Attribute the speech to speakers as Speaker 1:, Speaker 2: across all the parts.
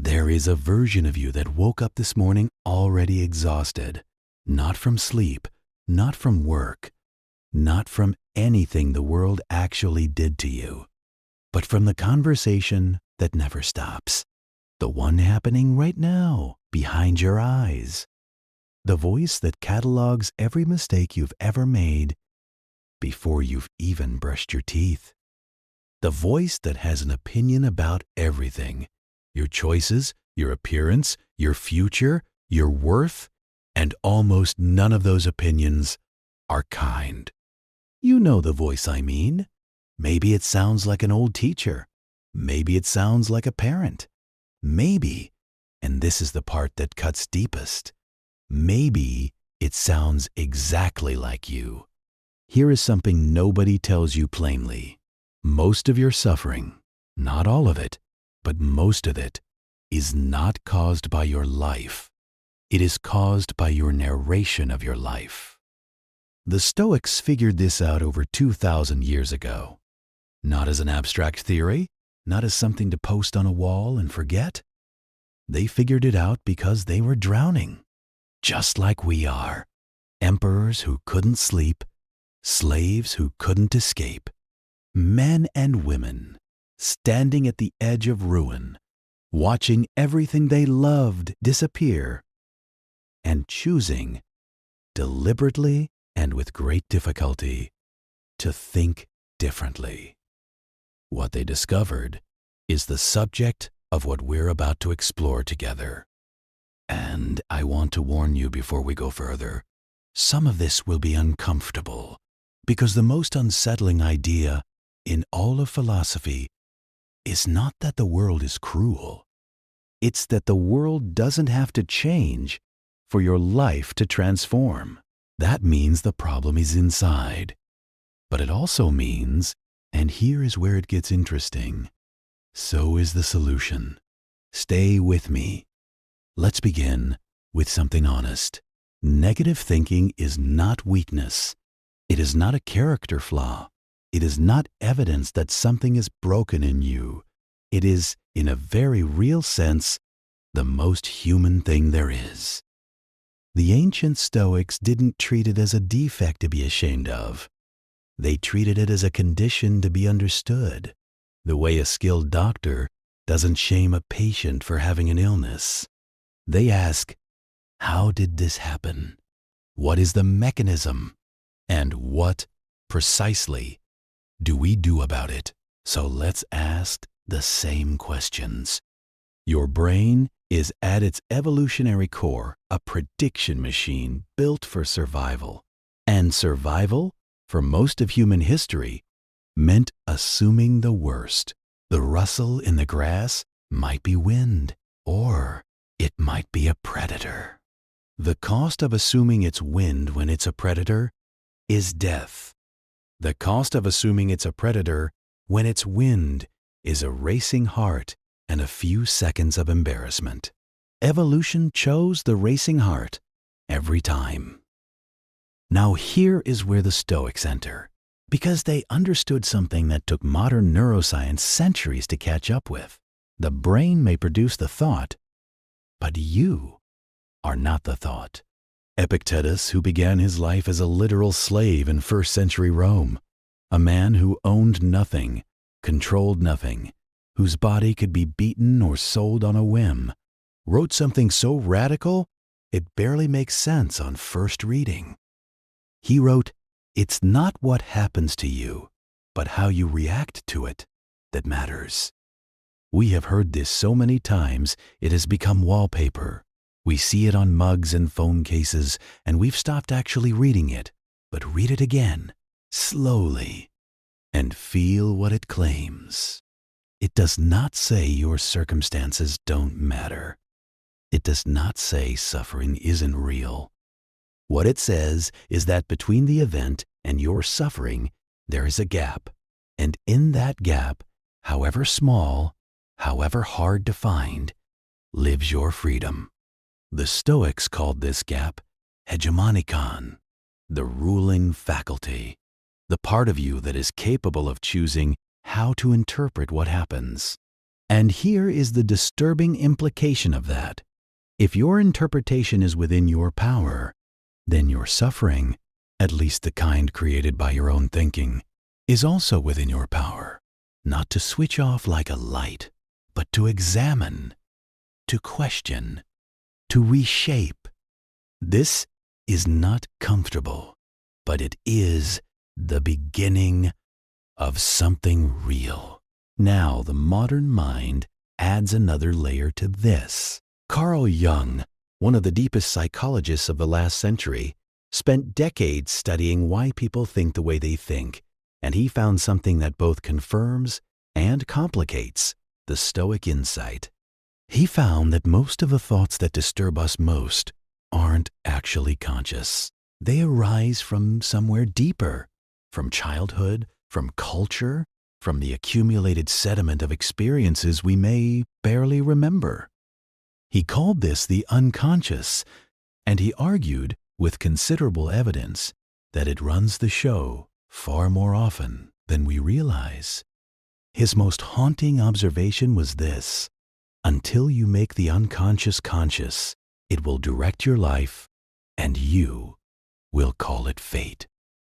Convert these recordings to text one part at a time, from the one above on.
Speaker 1: There is a version of you that woke up this morning already exhausted, not from sleep, not from work, not from anything the world actually did to you, but from the conversation that never stops, the one happening right now behind your eyes, the voice that catalogs every mistake you've ever made before you've even brushed your teeth, the voice that has an opinion about everything, your choices, your appearance, your future, your worth, and almost none of those opinions are kind. You know the voice I mean. Maybe it sounds like an old teacher. Maybe it sounds like a parent. Maybe, and this is the part that cuts deepest, maybe it sounds exactly like you. Here is something nobody tells you plainly. Most of your suffering, not all of it, but most of it, is not caused by your life. It is caused by your narration of your life. The Stoics figured this out over 2,000 years ago. Not as an abstract theory, not as something to post on a wall and forget. They figured it out because they were drowning, just like we are. Emperors who couldn't sleep, slaves who couldn't escape, men and women standing at the edge of ruin, watching everything they loved disappear, and choosing, deliberately and with great difficulty, to think differently. What they discovered is the subject of what we're about to explore together. And I want to warn you before we go further, some of this will be uncomfortable, because the most unsettling idea in all of philosophy is not that the world is cruel. It's that the world doesn't have to change for your life to transform. That means the problem is inside. But it also means, and here is where it gets interesting, so is the solution. Stay with me. Let's begin with something honest. Negative thinking is not weakness. It is not a character flaw. It is not evidence that something is broken in you. It is, in a very real sense, the most human thing there is. The ancient Stoics didn't treat it as a defect to be ashamed of. They treated it as a condition to be understood, the way a skilled doctor doesn't shame a patient for having an illness. They ask, how did this happen? What is the mechanism? And what, precisely, do we do about it? So let's ask the same questions. Your brain is at its evolutionary core a prediction machine built for survival. And survival, for most of human history, meant assuming the worst. The rustle in the grass might be wind, or it might be a predator. The cost of assuming it's wind when it's a predator is death. The cost of assuming it's a predator when it's wind is a racing heart and a few seconds of embarrassment. Evolution chose the racing heart every time. Now here is where the Stoics enter, because they understood something that took modern neuroscience centuries to catch up with. The brain may produce the thought, but you are not the thought. Epictetus, who began his life as a literal slave in first century Rome, a man who owned nothing, controlled nothing, whose body could be beaten or sold on a whim, wrote something so radical it barely makes sense on first reading. He wrote, "It's not what happens to you, but how you react to it that matters." We have heard this so many times it has become wallpaper. We see it on mugs and phone cases, and we've stopped actually reading it. But read it again, slowly, and feel what it claims. It does not say your circumstances don't matter. It does not say suffering isn't real. What it says is that between the event and your suffering, there is a gap. And in that gap, however small, however hard to find, lives your freedom. The Stoics called this gap hegemonikon, the ruling faculty, the part of you that is capable of choosing how to interpret what happens. And here is the disturbing implication of that. If your interpretation is within your power, then your suffering, at least the kind created by your own thinking, is also within your power. Not to switch off like a light, but to examine, to question, to reshape. This is not comfortable, but it is the beginning of something real. Now, the modern mind adds another layer to this. Carl Jung, one of the deepest psychologists of the last century, spent decades studying why people think the way they think, and he found something that both confirms and complicates the Stoic insight. He found that most of the thoughts that disturb us most aren't actually conscious. They arise from somewhere deeper, from childhood, from culture, from the accumulated sediment of experiences we may barely remember. He called this the unconscious, and he argued, with considerable evidence, that it runs the show far more often than we realize. His most haunting observation was this: until you make the unconscious conscious, it will direct your life, and you will call it fate.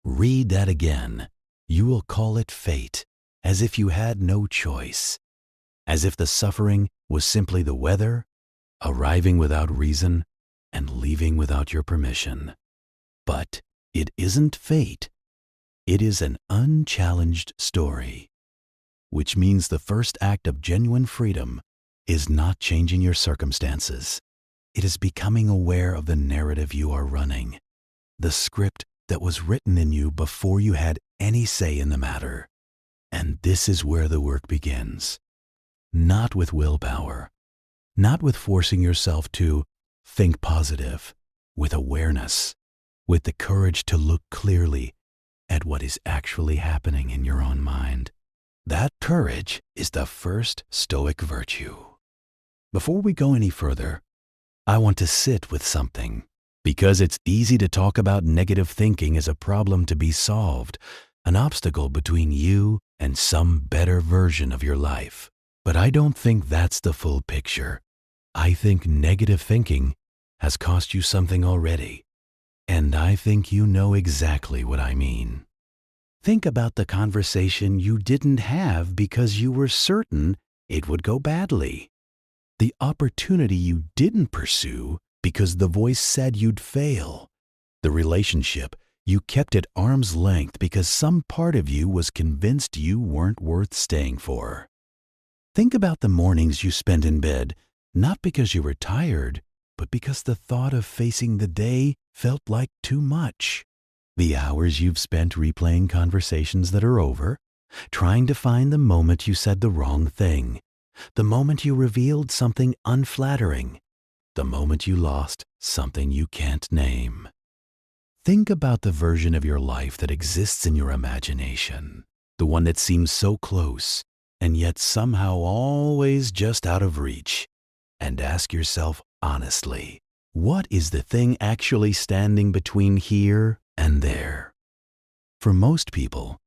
Speaker 1: Read that again. You will call it fate, as if you had no choice, as if the suffering was simply the weather, arriving without reason and leaving without your permission. But it isn't fate. It is an unchallenged story, which means the first act of genuine freedom is not changing your circumstances. It is becoming aware of the narrative you are running, the script that was written in you before you had any say in the matter. And this is where the work begins. Not with willpower, not with forcing yourself to think positive, with awareness, with the courage to look clearly at what is actually happening in your own mind. That courage is the first Stoic virtue. Before we go any further, I want to sit with something, because it's easy to talk about negative thinking as a problem to be solved, an obstacle between you and some better version of your life. But I don't think that's the full picture. I think negative thinking has cost you something already, and I think you know exactly what I mean. Think about the conversation you didn't have because you were certain it would go badly. The opportunity you didn't pursue because the voice said you'd fail. The relationship you kept at arm's length because some part of you was convinced you weren't worth staying for. Think about the mornings you spent in bed, not because you were tired, but because the thought of facing the day felt like too much. The hours you've spent replaying conversations that are over, trying to find the moment you said the wrong thing, the moment you revealed something unflattering, the moment you lost something you can't name. Think about the version of your life that exists in your imagination, the one that seems so close and yet somehow always just out of reach, and ask yourself honestly, what is the thing actually standing between here and there? For most people,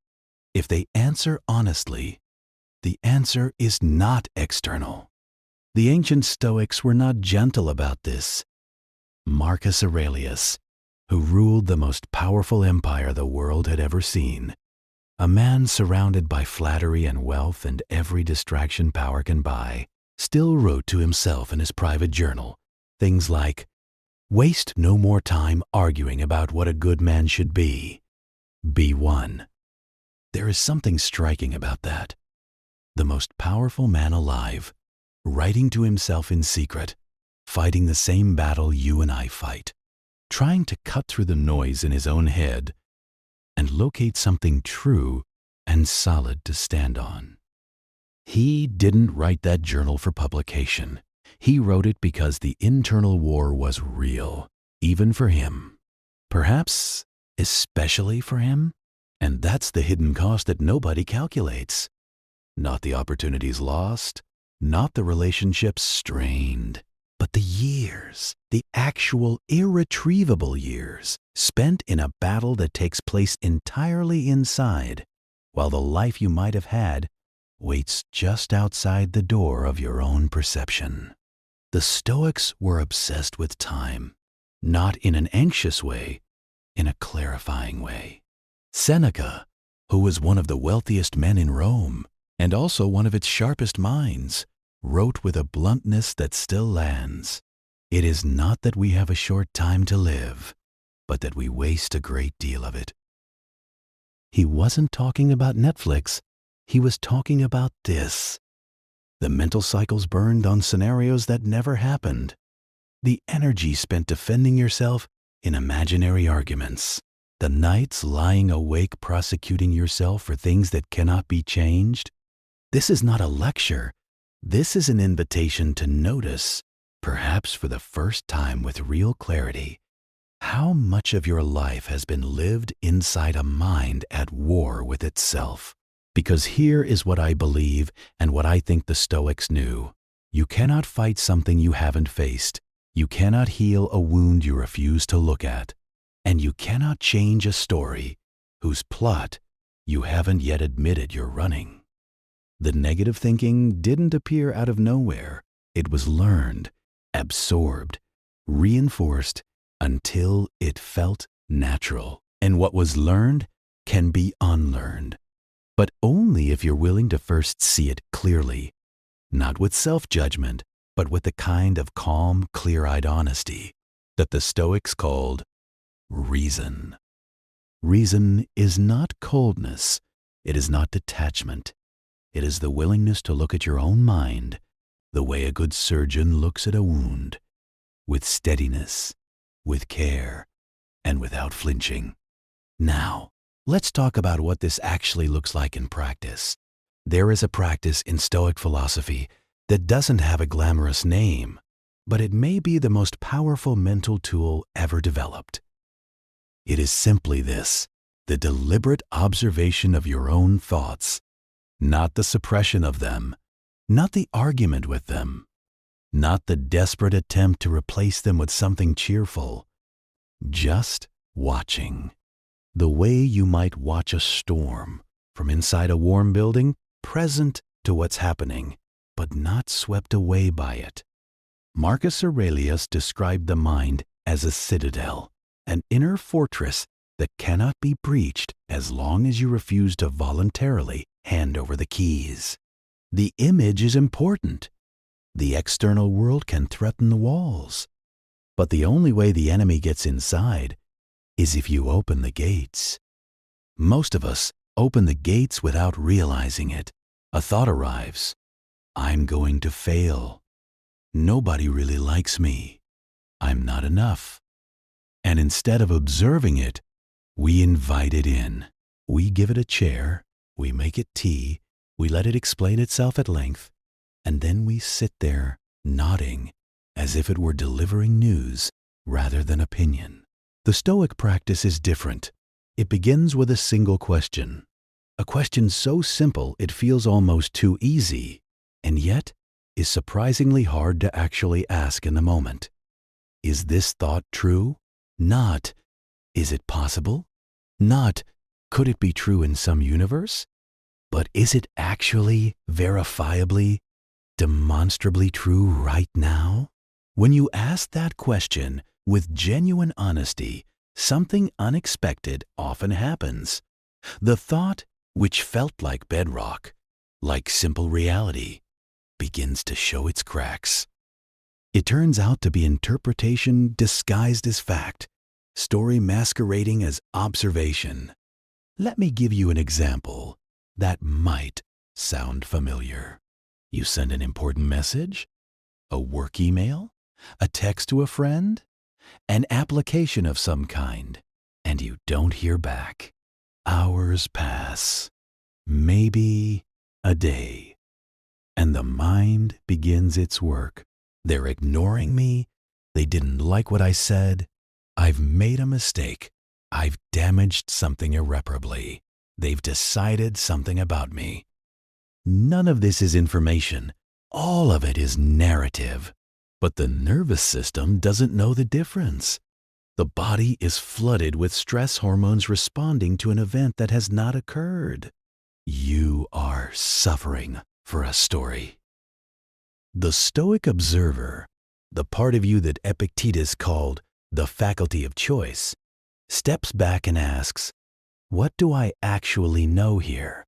Speaker 1: if they answer honestly, the answer is not external. The ancient Stoics were not gentle about this. Marcus Aurelius, who ruled the most powerful empire the world had ever seen, a man surrounded by flattery and wealth and every distraction power can buy, still wrote to himself in his private journal things like, "Waste no more time arguing about what a good man should be. Be one." There is something striking about that. The most powerful man alive, writing to himself in secret, fighting the same battle you and I fight, trying to cut through the noise in his own head and locate something true and solid to stand on. He didn't write that journal for publication. He wrote it because the internal war was real, even for him. Perhaps especially for him. And that's the hidden cost that nobody calculates. Not the opportunities lost, not the relationships strained, but the years, the actual irretrievable years spent in a battle that takes place entirely inside, while the life you might have had waits just outside the door of your own perception. The Stoics were obsessed with time, not in an anxious way, in a clarifying way. Seneca, who was one of the wealthiest men in Rome, and also one of its sharpest minds, wrote with a bluntness that still lands, "It is not that we have a short time to live, but that we waste a great deal of it." He wasn't talking about Netflix, he was talking about this. The mental cycles burned on scenarios that never happened. The energy spent defending yourself in imaginary arguments. The nights lying awake prosecuting yourself for things that cannot be changed. This is not a lecture. This is an invitation to notice, perhaps for the first time with real clarity, how much of your life has been lived inside a mind at war with itself. Because here is what I believe and what I think the Stoics knew. You cannot fight something you haven't faced. You cannot heal a wound you refuse to look at. And you cannot change a story whose plot you haven't yet admitted you're running. The negative thinking didn't appear out of nowhere. It was learned, absorbed, reinforced until it felt natural. And what was learned can be unlearned. But only if you're willing to first see it clearly, not with self-judgment, but with the kind of calm, clear-eyed honesty that the Stoics called reason. Reason is not coldness. It is not detachment. It is the willingness to look at your own mind the way a good surgeon looks at a wound, with steadiness, with care, and without flinching. Now, let's talk about what this actually looks like in practice. There is a practice in Stoic philosophy that doesn't have a glamorous name, but it may be the most powerful mental tool ever developed. It is simply this: the deliberate observation of your own thoughts, not the suppression of them, not the argument with them, not the desperate attempt to replace them with something cheerful, just watching. The way you might watch a storm from inside a warm building, present to what's happening, but not swept away by it. Marcus Aurelius described the mind as a citadel, an inner fortress that cannot be breached as long as you refuse to voluntarily hand over the keys. The image is important. The external world can threaten the walls, but the only way the enemy gets inside is if you open the gates. Most of us open the gates without realizing it. A thought arrives. I'm going to fail. Nobody really likes me. I'm not enough. And instead of observing it, we invite it in. We give it a chair, we make it tea, we let it explain itself at length, and then we sit there nodding as if it were delivering news rather than opinion. The Stoic practice is different. It begins with a single question. A question so simple it feels almost too easy, and yet is surprisingly hard to actually ask in the moment. Is this thought true? Not, is it possible? Not, could it be true in some universe? But is it actually, verifiably, demonstrably true right now? When you ask that question with genuine honesty, something unexpected often happens. The thought, which felt like bedrock, like simple reality, begins to show its cracks. It turns out to be interpretation disguised as fact, story masquerading as observation. Let me give you an example that might sound familiar. You send an important message, a work email, a text to a friend, an application of some kind, and you don't hear back. Hours pass, maybe a day, and the mind begins its work. They're ignoring me. They didn't like what I said. I've made a mistake. I've damaged something irreparably. They've decided something about me. None of this is information. All of it is narrative. But the nervous system doesn't know the difference. The body is flooded with stress hormones responding to an event that has not occurred. You are suffering for a story. The Stoic observer, the part of you that Epictetus called the faculty of choice, steps back and asks, what do I actually know here?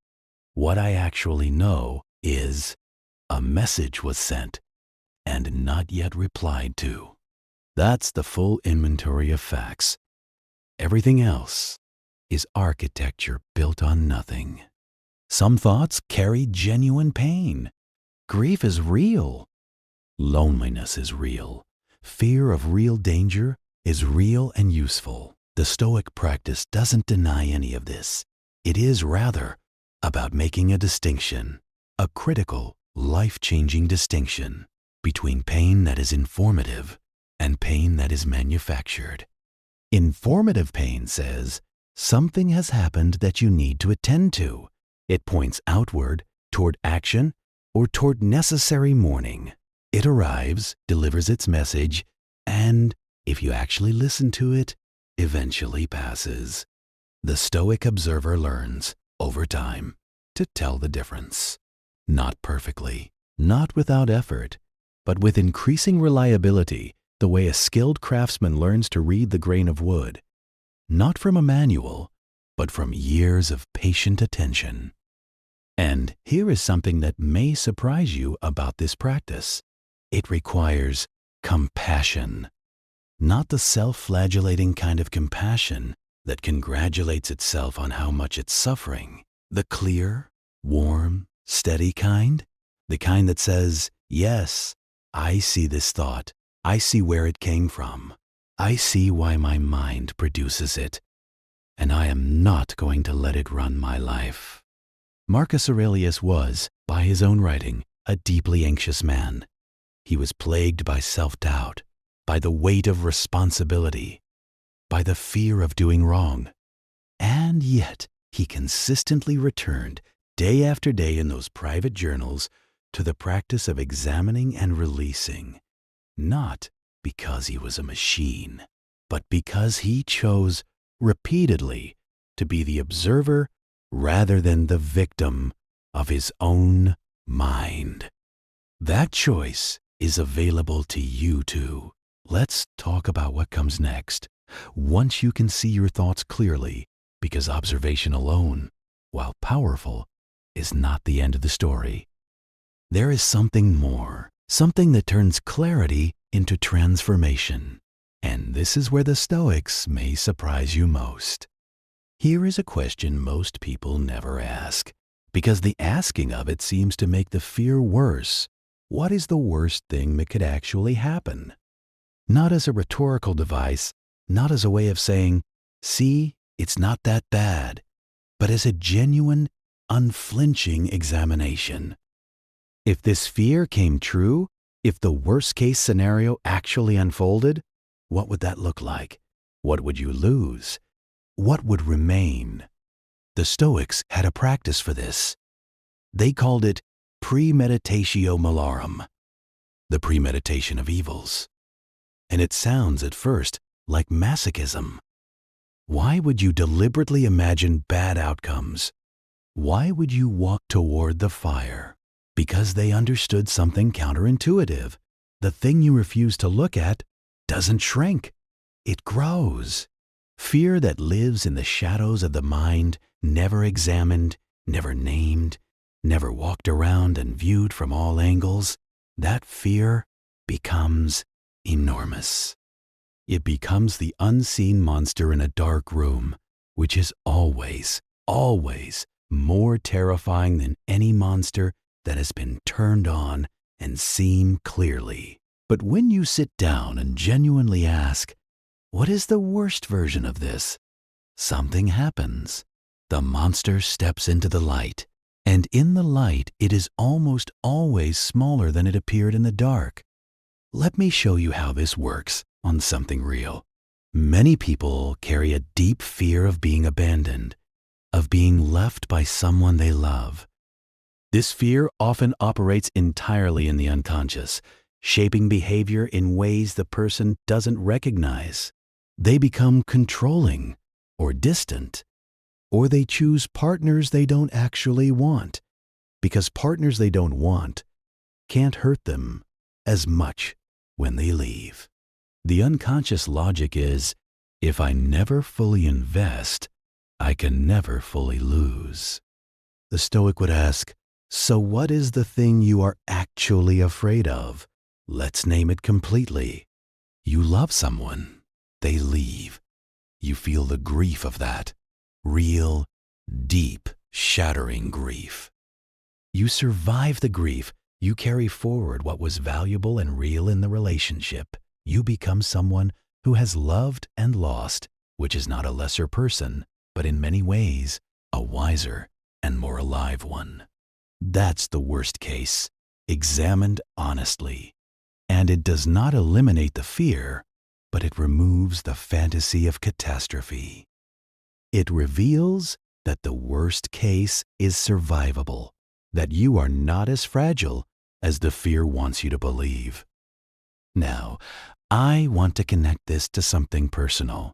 Speaker 1: What I actually know is a message was sent and not yet replied to. That's the full inventory of facts. Everything else is architecture built on nothing. Some thoughts carry genuine pain. Grief is real. Loneliness is real. Fear of real danger is real and useful. The Stoic practice doesn't deny any of this. It is rather about making a distinction, a critical, life-changing distinction between pain that is informative and pain that is manufactured. Informative pain says, something has happened that you need to attend to. It points outward, toward action, or toward necessary mourning. It arrives, delivers its message, and, if you actually listen to it, eventually passes. The Stoic observer learns, over time, to tell the difference. Not perfectly, not without effort, but with increasing reliability, the way a skilled craftsman learns to read the grain of wood. Not from a manual, but from years of patient attention. And here is something that may surprise you about this practice. It requires compassion. Not the self-flagellating kind of compassion that congratulates itself on how much it's suffering. The clear, warm, steady kind. The kind that says, yes, I see this thought. I see where it came from. I see why my mind produces it. And I am not going to let it run my life. Marcus Aurelius was, by his own writing, a deeply anxious man. He was plagued by self-doubt, by the weight of responsibility, by the fear of doing wrong. And yet, he consistently returned, day after day in those private journals, to the practice of examining and releasing, not because he was a machine, but because he chose repeatedly to be the observer rather than the victim of his own mind. That choice is available to you too. Let's talk about what comes next. Once you can see your thoughts clearly, because observation alone, while powerful, is not the end of the story. There is something more, something that turns clarity into transformation. And this is where the Stoics may surprise you most. Here is a question most people never ask, because the asking of it seems to make the fear worse. What is the worst thing that could actually happen? Not as a rhetorical device, not as a way of saying, see, it's not that bad, but as a genuine, unflinching examination. If this fear came true, if the worst-case scenario actually unfolded, what would that look like? What would you lose? What would remain? The Stoics had a practice for this. They called it premeditatio malorum, the premeditation of evils. And it sounds at first like masochism. Why would you deliberately imagine bad outcomes? Why would you walk toward the fire? Because they understood something counterintuitive. The thing you refuse to look at doesn't shrink. It grows. Fear that lives in the shadows of the mind, never examined, never named, never walked around and viewed from all angles, that fear becomes enormous. It becomes the unseen monster in a dark room, which is always, always more terrifying than any monster that has been turned on and seen clearly. But when you sit down and genuinely ask, what is the worst version of this? Something happens. The monster steps into the light, and in the light it is almost always smaller than it appeared in the dark. Let me show you how this works on something real. Many people carry a deep fear of being abandoned, of being left by someone they love. This fear often operates entirely in the unconscious, shaping behavior in ways the person doesn't recognize. They become controlling or distant. or they choose partners they don't actually want, because partners they don't want can't hurt them as much when they leave. The unconscious logic is, if I never fully invest, I can never fully lose. The Stoic would ask, so what is the thing you are actually afraid of? Let's name it completely. You love someone, they leave. You feel the grief of that, real, deep, shattering grief. You survive the grief. You carry forward what was valuable and real in the relationship. You become someone who has loved and lost, which is not a lesser person, but in many ways, a wiser and more alive one. That's the worst case, examined honestly. And it does not eliminate the fear, but it removes the fantasy of catastrophe. It reveals that the worst case is survivable, that you are not as fragile as the fear wants you to believe. Now, I want to connect this to something personal,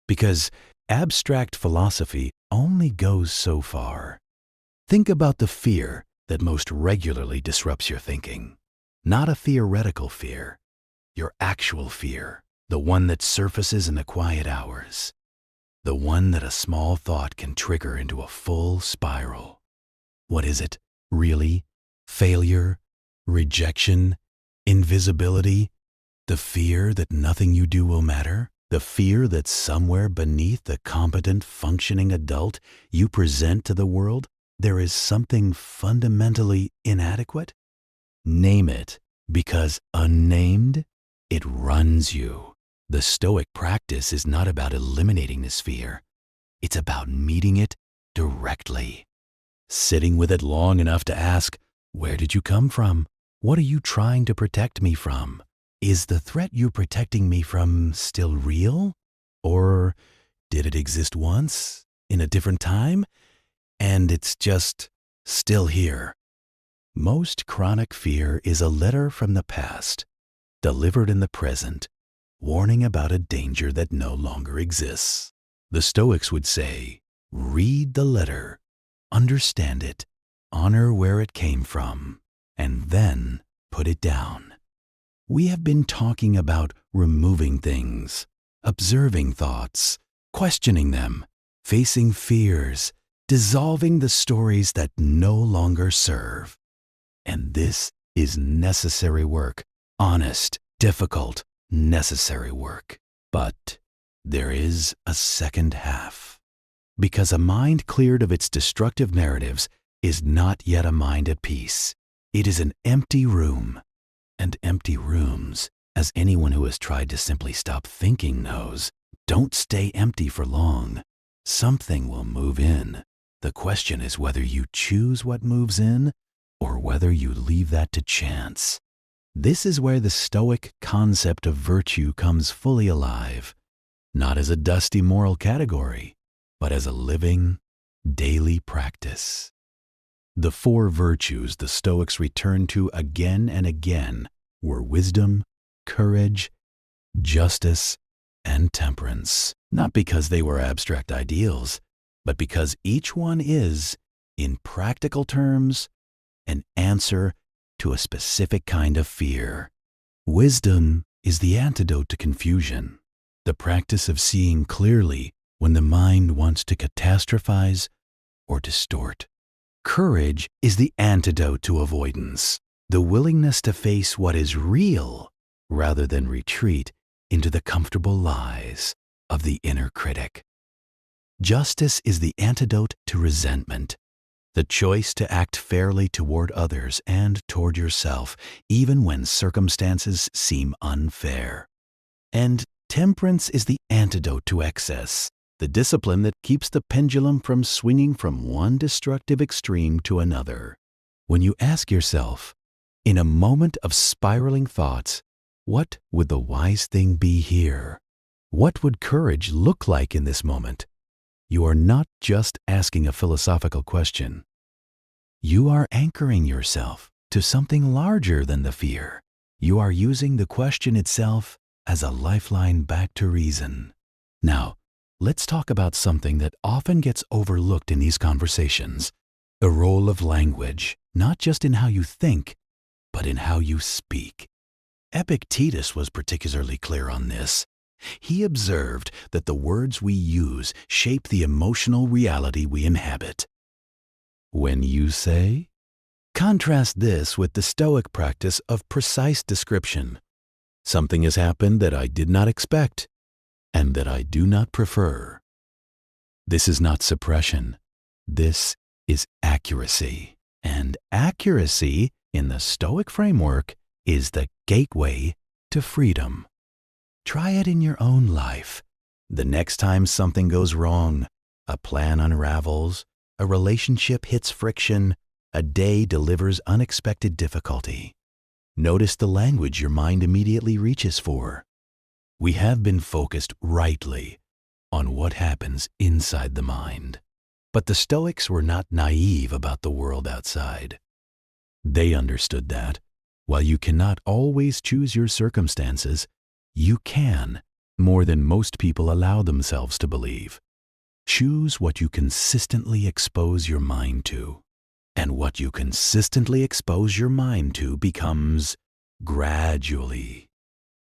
Speaker 1: because abstract philosophy only goes so far. Think about the fear that most regularly disrupts your thinking. Not a theoretical fear, your actual fear, the one that surfaces in the quiet hours, the one that a small thought can trigger into a full spiral. What is it, really? Failure? Rejection? Invisibility? The fear that nothing you do will matter? The fear that somewhere beneath the competent, functioning adult you present to the world, there is something fundamentally inadequate? Name it, because unnamed, it runs you. The Stoic practice is not about eliminating this fear. It's about meeting it directly. Sitting with it long enough to ask, where did you come from? What are you trying to protect me from? Is the threat you're protecting me from still real? Or did it exist once, in a different time, and it's just still here? Most chronic fear is a letter from the past, delivered in the present, warning about a danger that no longer exists. The Stoics would say, read the letter, understand it, honor where it came from, and then put it down. We have been talking about removing things, observing thoughts, questioning them, facing fears, dissolving the stories that no longer serve. And this is necessary work, honest, difficult, necessary work. But there is a second half. Because a mind cleared of its destructive narratives is not yet a mind at peace. It is an empty room. And empty rooms, as anyone who has tried to simply stop thinking knows, don't stay empty for long. Something will move in. The question is whether you choose what moves in or whether you leave that to chance. This is where the Stoic concept of virtue comes fully alive, not as a dusty moral category, but as a living, daily practice. The four virtues the Stoics returned to again and again were wisdom, courage, justice, and temperance, not because they were abstract ideals, but because each one is, in practical terms, an answer to a specific kind of fear. Wisdom is the antidote to confusion, the practice of seeing clearly when the mind wants to catastrophize or distort. Courage is the antidote to avoidance, the willingness to face what is real rather than retreat into the comfortable lies of the inner critic. Justice is the antidote to resentment, the choice to act fairly toward others and toward yourself, even when circumstances seem unfair. And temperance is the antidote to excess, the discipline that keeps the pendulum from swinging from one destructive extreme to another. When you ask yourself, in a moment of spiraling thoughts, what would the wise thing be here? What would courage look like in this moment? You are not just asking a philosophical question. You are anchoring yourself to something larger than the fear. You are using the question itself as a lifeline back to reason. Now, let's talk about something that often gets overlooked in these conversations: the role of language, not just in how you think, but in how you speak. Epictetus was particularly clear on this. He observed that the words we use shape the emotional reality we inhabit. When you say, contrast this with the Stoic practice of precise description. Something has happened that I did not expect and that I do not prefer. This is not suppression. This is accuracy. And accuracy in the Stoic framework is the gateway to freedom. Try it in your own life. The next time something goes wrong, a plan unravels, a relationship hits friction, a day delivers unexpected difficulty. Notice the language your mind immediately reaches for. We have been focused rightly on what happens inside the mind. But the Stoics were not naive about the world outside. They understood that, while you cannot always choose your circumstances, you can, more than most people allow themselves to believe. Choose what you consistently expose your mind to. And what you consistently expose your mind to becomes, gradually,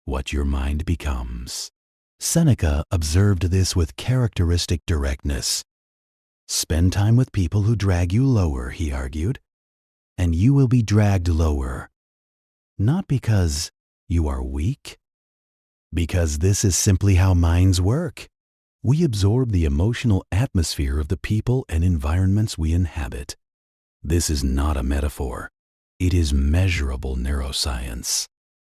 Speaker 1: what your mind becomes. Seneca observed this with characteristic directness. Spend time with people who drag you lower, he argued, and you will be dragged lower. Not because you are weak, because this is simply how minds work. We absorb the emotional atmosphere of the people and environments we inhabit. This is not a metaphor. It is measurable neuroscience.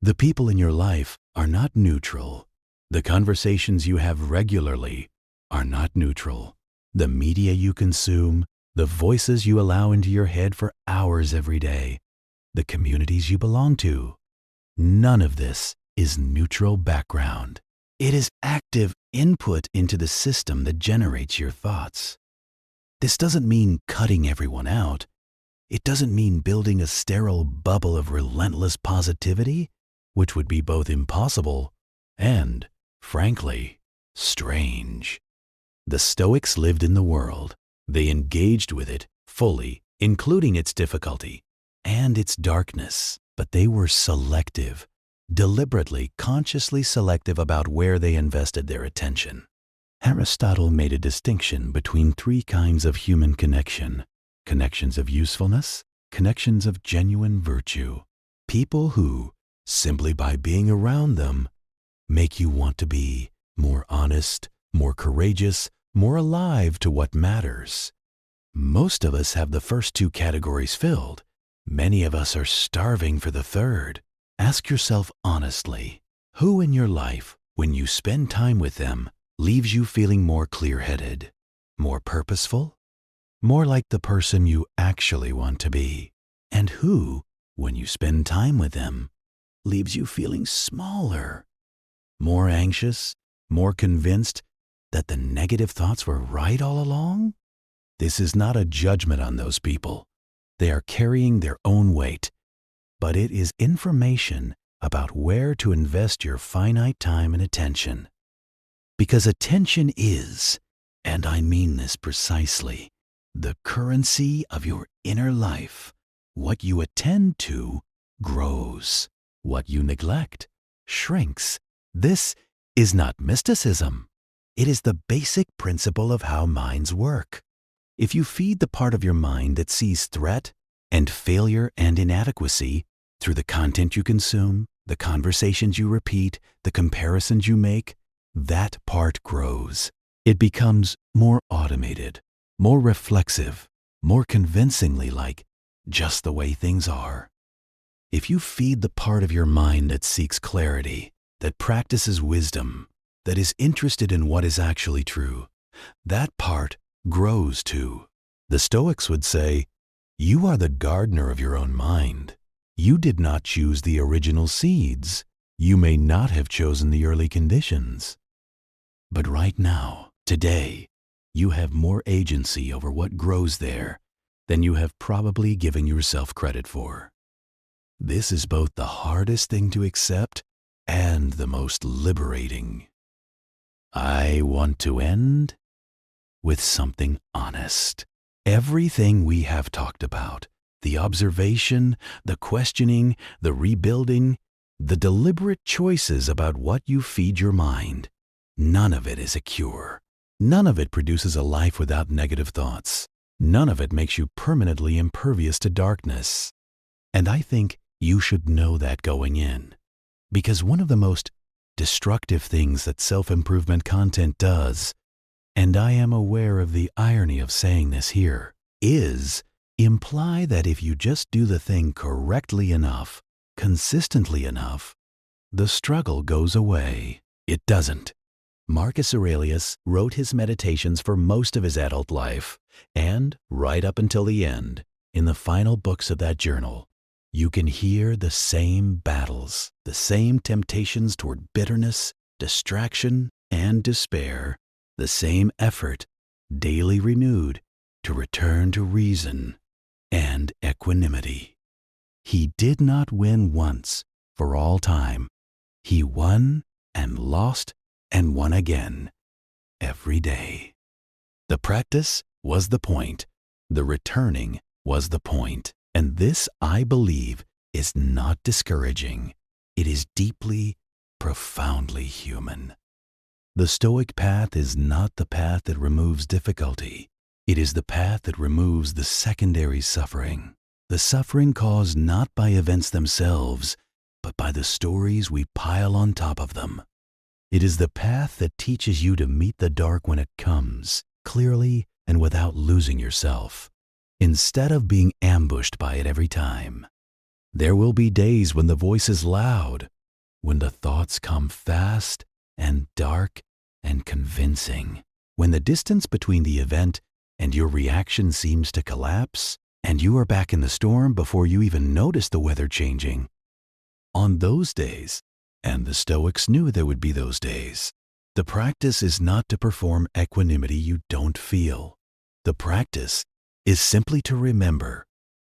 Speaker 1: The people in your life are not neutral. The conversations you have regularly are not neutral. The media you consume, the voices you allow into your head for hours every day, the communities you belong to, none of this is neutral background. It is active input into the system that generates your thoughts. This doesn't mean cutting everyone out. It doesn't mean building a sterile bubble of relentless positivity, which would be both impossible and, frankly, strange. The Stoics lived in the world. They engaged with it fully, including its difficulty and its darkness. But they were selective, deliberately, consciously selective about where they invested their attention. Aristotle made a distinction between three kinds of human connection: connections of usefulness, connections of genuine virtue. People who, simply by being around them, make you want to be more honest, more courageous, more alive to what matters. Most of us have the first two categories filled. Many of us are starving for the third. Ask yourself honestly, who in your life, when you spend time with them, leaves you feeling more clear-headed, more purposeful, more like the person you actually want to be? And who, when you spend time with them, leaves you feeling smaller, more anxious, more convinced that the negative thoughts were right all along? This is not a judgment on those people. They are carrying their own weight, but it is information about where to invest your finite time and attention. Because attention is, and I mean this precisely, the currency of your inner life. What you attend to grows. What you neglect shrinks. This is not mysticism. It is the basic principle of how minds work. If you feed the part of your mind that sees threat and failure and inadequacy through the content you consume, the conversations you repeat, the comparisons you make, that part grows. It becomes more automated, more reflexive, more convincingly like just the way things are. If you feed the part of your mind that seeks clarity, that practices wisdom, that is interested in what is actually true, that part grows too. The Stoics would say, you are the gardener of your own mind. You did not choose the original seeds. You may not have chosen the early conditions. But right now, today, you have more agency over what grows there than you have probably given yourself credit for. This is both the hardest thing to accept and the most liberating. I want to end with something honest. Everything we have talked about, the observation, the questioning, the rebuilding, the deliberate choices about what you feed your mind, none of it is a cure. None of it produces a life without negative thoughts. None of it makes you permanently impervious to darkness. And I think you should know that going in. Because one of the most destructive things that self-improvement content does, and I am aware of the irony of saying this here, is imply that if you just do the thing correctly enough, consistently enough, the struggle goes away. It doesn't. Marcus Aurelius wrote his meditations for most of his adult life, and right up until the end, in the final books of that journal, you can hear the same battles, the same temptations toward bitterness, distraction, and despair, the same effort, daily renewed, to return to reason and equanimity. He did not win once for all time. He won and lost and won again every day. The practice was the point. The returning was the point. And this, I believe, is not discouraging. It is deeply, profoundly human. The Stoic path is not the path that removes difficulty. It is the path that removes the secondary suffering. The suffering caused not by events themselves, but by the stories we pile on top of them. It is the path that teaches you to meet the dark when it comes, clearly and without losing yourself, instead of being ambushed by it every time. There will be days when the voice is loud, when the thoughts come fast and dark and convincing, when the distance between the event and your reaction seems to collapse, and you are back in the storm before you even notice the weather changing. On those days, and the Stoics knew there would be those days, the practice is not to perform equanimity you don't feel. The practice is simply to remember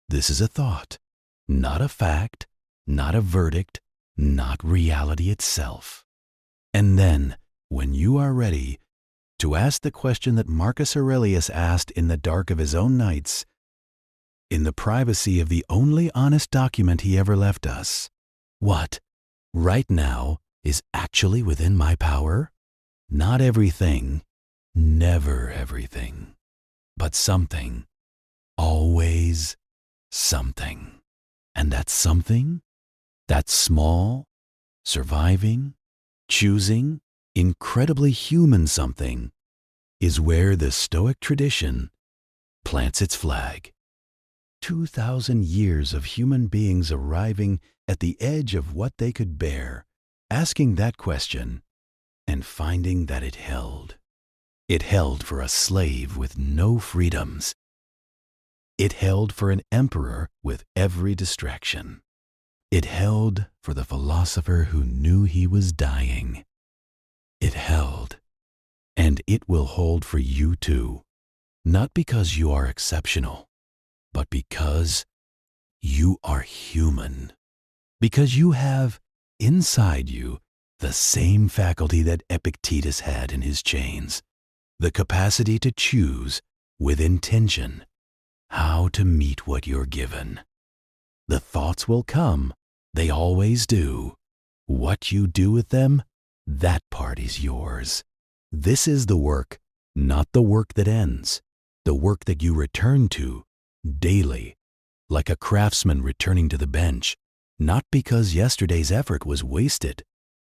Speaker 1: this is a thought, not a fact, not a verdict, not reality itself. And then, when you are ready, to ask the question that Marcus Aurelius asked in the dark of his own nights, in the privacy of the only honest document he ever left us, what, right now, is actually within my power? Not everything, never everything, but something, always something. And that something, that small, surviving, choosing, incredibly human something, is where the Stoic tradition plants its flag. 2,000 years of human beings arriving at the edge of what they could bear, asking that question, and finding that it held. It held for a slave with no freedoms. It held for an emperor with every distraction. It held for the philosopher who knew he was dying. It held, and it will hold for you too, not because you are exceptional, but because you are human. Because you have inside you the same faculty that Epictetus had in his chains, the capacity to choose with intention how to meet what you're given. The thoughts will come, they always do. What you do with them, that part is yours. This is the work, not the work that ends, the work that you return to daily, like a craftsman returning to the bench, not because yesterday's effort was wasted,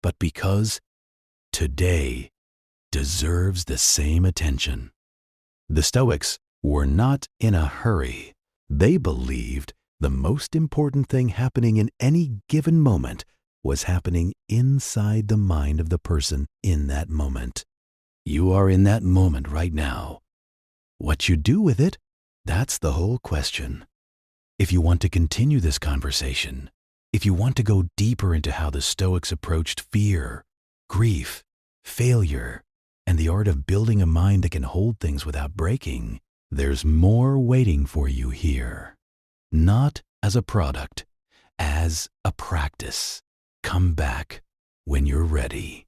Speaker 1: but because today deserves the same attention. The Stoics were not in a hurry. They believed the most important thing happening in any given moment was happening inside the mind of the person in that moment. You are in that moment right now. What you do with it, that's the whole question. If you want to continue this conversation, if you want to go deeper into how the Stoics approached fear, grief, failure, and the art of building a mind that can hold things without breaking, there's more waiting for you here. Not as a product, as a practice. Come back when you're ready.